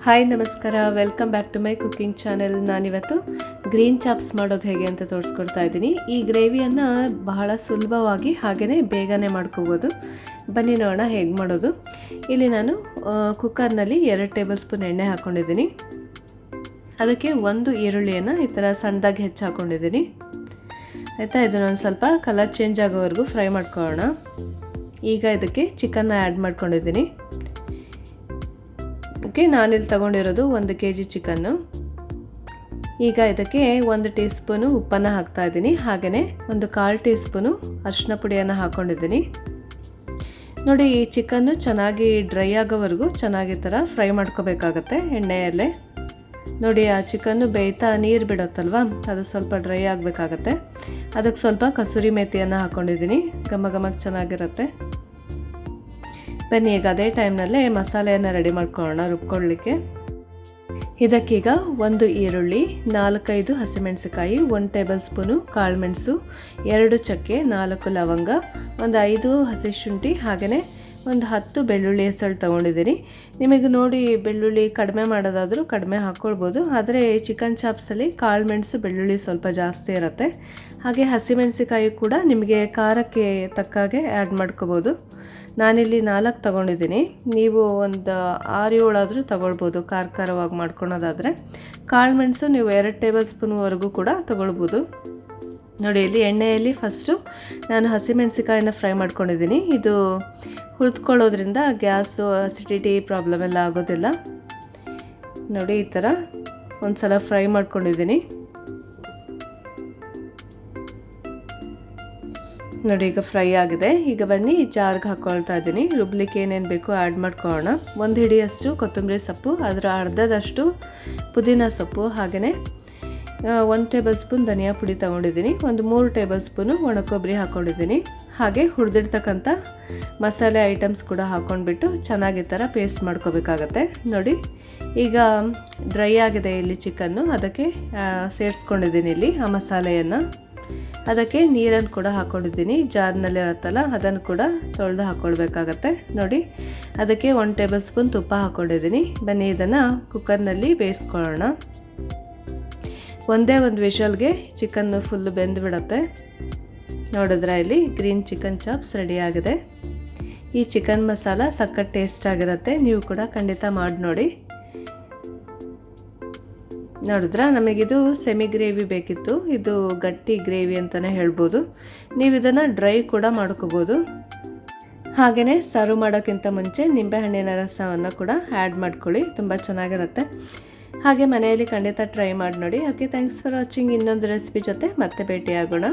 Hi ನಮಸ್ಕಾರ, welcome back to my cooking channel. ನಾನಿವತ್ತು green chops ಮಾಡೋದು ಹೇಗೆ ಅಂತ ತೋರಿಸ್ಕೊಡ್ತಾ ಇದ್ದೀನಿ. ಈ ಗ್ರೇವಿಯನ್ನು ಬಹಳ ಸುಲಭವಾಗಿ ಹಾಗೆಯೇ ಬೇಗನೆ ಮಾಡ್ಕೋಬೋದು. ಬನ್ನಿ ನೋಡೋಣ ಹೇಗೆ ಮಾಡೋದು. ಇಲ್ಲಿ ನಾನು ಕುಕ್ಕರ್ನಲ್ಲಿ 2 ಟೇಬಲ್ ಸ್ಪೂನ್ ಎಣ್ಣೆ ಹಾಕ್ಕೊಂಡಿದ್ದೀನಿ. ಅದಕ್ಕೆ ಒಂದು ಈರುಳ್ಳಿಯನ್ನು ಈ ಥರ ಸಣ್ಣದಾಗಿ ಹೆಚ್ಚು ಹಾಕ್ಕೊಂಡಿದ್ದೀನಿ. ಆಯಿತಾ, ಇದನ್ನೊಂದು ಸ್ವಲ್ಪ ಕಲರ್ ಚೇಂಜ್ ಆಗೋವರೆಗೂ ಫ್ರೈ ಮಾಡ್ಕೊಳ್ಳೋಣ. ಈಗ ಇದಕ್ಕೆ ಚಿಕನ್ನ ಆ್ಯಡ್ ಮಾಡ್ಕೊಂಡಿದ್ದೀನಿ. ಓಕೆ, ನಾನಿಲ್ಲಿ ತಗೊಂಡಿರೋದು 1 kg ಚಿಕನ್ನು. ಈಗ ಇದಕ್ಕೆ 1 ಟೀ ಸ್ಪೂನು ಉಪ್ಪನ್ನು ಹಾಕ್ತಾ ಇದ್ದೀನಿ. ಹಾಗೆಯೇ 1/4 ಟೀ ಸ್ಪೂನು ಅರಿಶಿನ ಪುಡಿಯನ್ನು ಹಾಕ್ಕೊಂಡಿದ್ದೀನಿ. ನೋಡಿ, ಈ ಚಿಕನ್ನು ಚೆನ್ನಾಗಿ ಡ್ರೈ ಆಗೋವರೆಗೂ ಚೆನ್ನಾಗಿ ಥರ ಫ್ರೈ ಮಾಡ್ಕೋಬೇಕಾಗತ್ತೆ ಎಣ್ಣೆಯಲ್ಲೇ. ನೋಡಿ, ಆ ಚಿಕನ್ನು ಬೇಯ್ತಾ ನೀರು ಬಿಡುತ್ತಲ್ವ, ಅದು ಸ್ವಲ್ಪ ಡ್ರೈ ಆಗಬೇಕಾಗತ್ತೆ. ಅದಕ್ಕೆ ಸ್ವಲ್ಪ ಕಸೂರಿ ಮೇಥಿಯನ್ನು ಹಾಕ್ಕೊಂಡಿದ್ದೀನಿ, ಘಮಕ್ಕೆ ಚೆನ್ನಾಗಿರುತ್ತೆ. ಬನ್ನಿ ಈಗ ಅದೇ ಟೈಮ್ನಲ್ಲೇ ಮಸಾಲೆಯನ್ನು ರೆಡಿ ಮಾಡ್ಕೊಳ್ಳೋಣ ರುಬ್ಕೊಳ್ಳಿಕ್ಕೆ. ಇದಕ್ಕೀಗ 1 ಈರುಳ್ಳಿ, 4-5 ಹಸಿಮೆಣಸಿಕಾಯಿ, 1 ಟೇಬಲ್ ಸ್ಪೂನು ಕಾಳುಮೆಣಸು, 2 ಚಕ್ಕೆ, 4 ಲವಂಗ, 5 ಹಸಿ ಶುಂಠಿ, ಹಾಗೆಯೇ 10 ಬೆಳ್ಳುಳ್ಳಿ ಹೆಸರು ತೊಗೊಂಡಿದ್ದೀನಿ. ನಿಮಗೆ ನೋಡಿ ಬೆಳ್ಳುಳ್ಳಿ ಕಡಿಮೆ ಮಾಡೋದಾದರೂ ಕಡಿಮೆ ಹಾಕ್ಕೊಳ್ಬೋದು. ಆದರೆ ಚಿಕನ್ ಚಾಪ್ಸಲ್ಲಿ ಕಾಳುಮೆಣಸು ಬೆಳ್ಳುಳ್ಳಿ ಸ್ವಲ್ಪ ಜಾಸ್ತಿ ಇರುತ್ತೆ. ಹಾಗೆ ಹಸಿಮೆಣಸಿಕಾಯಿ ಕೂಡ ನಿಮಗೆ ಖಾರಕ್ಕೆ ತಕ್ಕಾಗೆ ಆ್ಯಡ್ ಮಾಡ್ಕೋಬೋದು. ನಾನಿಲ್ಲಿ 4 ತೊಗೊಂಡಿದ್ದೀನಿ. ನೀವು ಒಂದು 6-7 ಆದರೂ ತೊಗೊಳ್ಬೋದು ಖಾರವಾಗಿ ಮಾಡ್ಕೊಳೋದಾದರೆ. ಕಾಳುಮೆಣಸು ನೀವು 2 ಟೇಬಲ್ ಸ್ಪೂನ್ವರೆಗೂ ಕೂಡ ತೊಗೊಳ್ಬೋದು. ನೋಡಿ, ಇಲ್ಲಿ ಎಣ್ಣೆಯಲ್ಲಿ ಫಸ್ಟು ನಾನು ಹಸಿಮೆಣಸಿಕಾಯಿನ ಫ್ರೈ ಮಾಡ್ಕೊಂಡಿದ್ದೀನಿ. ಇದು ಹುರಿದುಕೊಳ್ಳೋದ್ರಿಂದ ಗ್ಯಾಸು ಅಸಿಡಿಟಿ ಪ್ರಾಬ್ಲಮ್ ಎಲ್ಲ ಆಗೋದಿಲ್ಲ. ನೋಡಿ, ಈ ಥರ ಒಂದು ಸಲ ಫ್ರೈ ಮಾಡ್ಕೊಂಡಿದ್ದೀನಿ. ನೋಡಿ, ಈಗ ಫ್ರೈ ಆಗಿದೆ. ಈಗ ಬನ್ನಿ ಜಾರ್ಗೆ ಹಾಕ್ಕೊಳ್ತಾ ಇದ್ದೀನಿ. ರುಬ್ಲಿಕ್ಕೆ ಏನೇನು ಬೇಕೋ ಆ್ಯಡ್ ಮಾಡ್ಕೊಳ್ಳೋಣ. 1 ಹಿಡಿಯಷ್ಟು ಕೊತ್ತಂಬರಿ ಸೊಪ್ಪು, ಅದರ ಅರ್ಧದಷ್ಟು ಪುದೀನ ಸೊಪ್ಪು, ಹಾಗೆಯೇ 1 ಟೇಬಲ್ ಸ್ಪೂನ್ ಧನಿಯಾ ಪುಡಿ ತೊಗೊಂಡಿದ್ದೀನಿ. 3 ಟೇಬಲ್ ಸ್ಪೂನು ಒಣಕೊಬ್ಬರಿ ಹಾಕ್ಕೊಂಡಿದ್ದೀನಿ. ಹಾಗೆ ಹುರಿದಿರ್ತಕ್ಕಂಥ ಮಸಾಲೆ ಐಟಮ್ಸ್ ಕೂಡ ಹಾಕ್ಕೊಂಡ್ಬಿಟ್ಟು ಚೆನ್ನಾಗಿ ಥರ ಪೇಸ್ಟ್ ಮಾಡ್ಕೋಬೇಕಾಗತ್ತೆ. ನೋಡಿ, ಈಗ ಡ್ರೈ ಆಗಿದೆ ಇಲ್ಲಿ ಚಿಕನ್ನು, ಅದಕ್ಕೆ ಸೇರಿಸ್ಕೊಂಡಿದ್ದೀನಿ ಇಲ್ಲಿ ಆ ಮಸಾಲೆಯನ್ನು. ಅದಕ್ಕೆ ನೀರನ್ನು ಕೂಡ ಹಾಕ್ಕೊಂಡಿದ್ದೀನಿ. ಜಾರ್ನಲ್ಲಿ ಇರುತ್ತಲ್ಲ ಅದನ್ನು ಕೂಡ ತೊಳೆದು ಹಾಕ್ಕೊಳ್ಬೇಕಾಗತ್ತೆ. ನೋಡಿ, ಅದಕ್ಕೆ 1 ಟೇಬಲ್ ಸ್ಪೂನ್ ತುಪ್ಪ ಹಾಕ್ಕೊಂಡಿದ್ದೀನಿ. ಬನ್ನಿ ಇದನ್ನು ಕುಕ್ಕರ್ನಲ್ಲಿ ಬೇಯಿಸ್ಕೊಳ್ಳೋಣ. ಒಂದೇ ಒಂದು ವಿಷಲ್ಗೆ ಚಿಕನ್ನು ಫುಲ್ಲು ಬೆಂದು ಬಿಡುತ್ತೆ. ನೋಡಿದ್ರೆ ಇಲ್ಲಿ ಗ್ರೀನ್ ಚಿಕನ್ ಚಾಪ್ಸ್ ರೆಡಿ ಆಗಿದೆ. ಈ ಚಿಕನ್ ಮಸಾಲ ಸಖತ್ ಟೇಸ್ಟ್ ಆಗಿರುತ್ತೆ. ನೀವು ಕೂಡ ಖಂಡಿತ ಮಾಡಿ ನೋಡಿ. ನೋಡಿದ್ರೆ ನಮಗಿದು ಸೆಮಿ ಗ್ರೇವಿ ಬೇಕಿತ್ತು. ಇದು ಗಟ್ಟಿ ಗ್ರೇವಿ ಅಂತಲೇ ಹೇಳ್ಬೋದು. ನೀವು ಇದನ್ನು ಡ್ರೈ ಕೂಡ ಮಾಡ್ಕೋಬೋದು. ಹಾಗೆಯೇ ಸರ್ವ್ ಮಾಡೋಕ್ಕಿಂತ ಮುಂಚೆ ನಿಂಬೆಹಣ್ಣಿನ ರಸವನ್ನು ಕೂಡ ಆ್ಯಡ್ ಮಾಡ್ಕೊಳ್ಳಿ, ತುಂಬ ಚೆನ್ನಾಗಿರುತ್ತೆ. ಹಾಗೆ ಮನೆಯಲ್ಲಿ ಖಂಡಿತ ಟ್ರೈ ಮಾಡಿ ನೋಡಿ. Okay, thanks for watching. ಇನ್ನೊಂದು ರೆಸಿಪಿ ಜೊತೆ ಮತ್ತೆ ಭೇಟಿಯಾಗೋಣ.